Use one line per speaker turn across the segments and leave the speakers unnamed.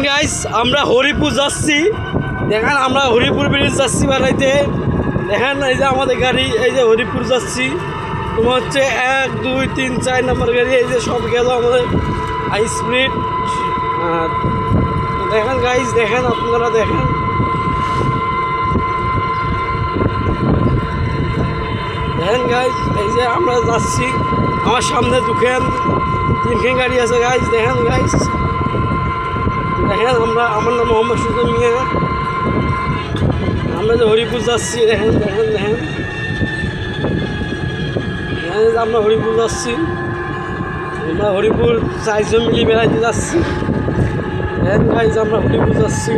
Guys আমরা হরিপুর যাচ্ছি। দেখেন আমরা হরিপুর ব্রিজ যাচ্ছি বেড়াইতে। দেখেন এই যে আমাদের গাড়ি, এই যে হরিপুর যাচ্ছি। তোমার হচ্ছে 1 2 3 4 নম্বর গাড়ি, এই যে সব গেল আমাদের হাই স্পিড। আর দেখেন গাইস, দেখেন আপনারা দেখেন, দেখেন গাইস এই যে আমরা যাচ্ছি। আমার সামনে দুখান তিনখান গাড়ি আছে গাইস। দেখেন গাইস, দেখেন আমার নাম মোহাম্মদ সুজন মিয়া। আমরা যে হরিপুর যাচ্ছি, দেখেন দেখেন দেখেন দেখেন আমরা হরিপুর যাচ্ছি। আমরা হরিপুর 4 জন মিলে বেড়াইতে যাচ্ছি। দেখেন গাইস আমরা হরিপুর যাচ্ছি।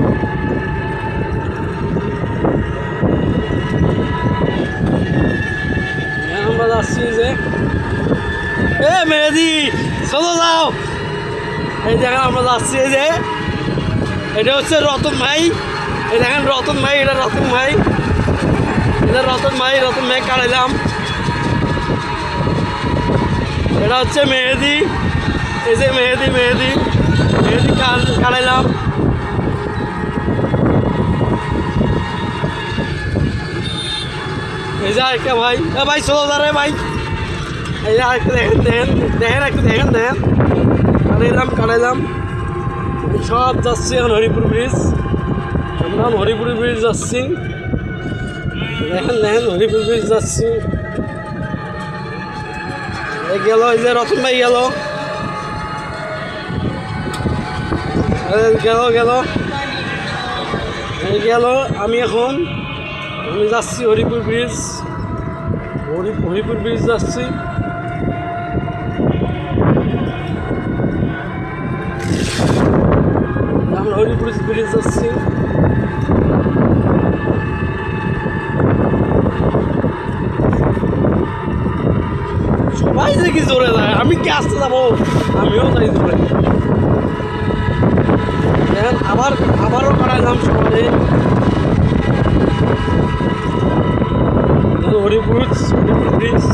আমরা যাচ্ছি যে মেহেদি চলো যাও। এই দেখেন আমরা যাচ্ছি, এই যে এটা হচ্ছে রতন ভাই। এই দেখেন রতন ভাই, এটা রতন ভাই, এটা রতন ভাই। রতন ভাই কাটাইলাম। এটা হচ্ছে মেহেদি, এই যে মেহেদি মেহেদি মেহেদি কাটাইলাম। এই যে আরেকটা ভাই, ভাই চলো দাঁড়ায় ভাই। এই যে আরেকটা দেখেন দেখেন দেখেন একটু দেখেন দেখেন কাটাইলাম। সব যাচ্ছি এখন হরিপুর ব্রিজ। আমরা হরিপুর ব্রিজ যাচ্ছি। দেখেন দেখেন হরিপুর ব্রিজ যাচ্ছি। এই গেল, এই যে রতন ভাই গেল গেল গেল এই গেল। আমি যাচ্ছি হরিপুর ব্রিজ। হরিপুর ব্রিজ যাচ্ছি। আমরা হরিপুর ব্রিজ যাচ্ছি। সবাই দেখি জোরে যায়, আমি কি আসতে যাবো? আমিও যাই জোরে। দেখেন আবারও কাটাইলাম সবাই। হরিপুর ব্রিজ।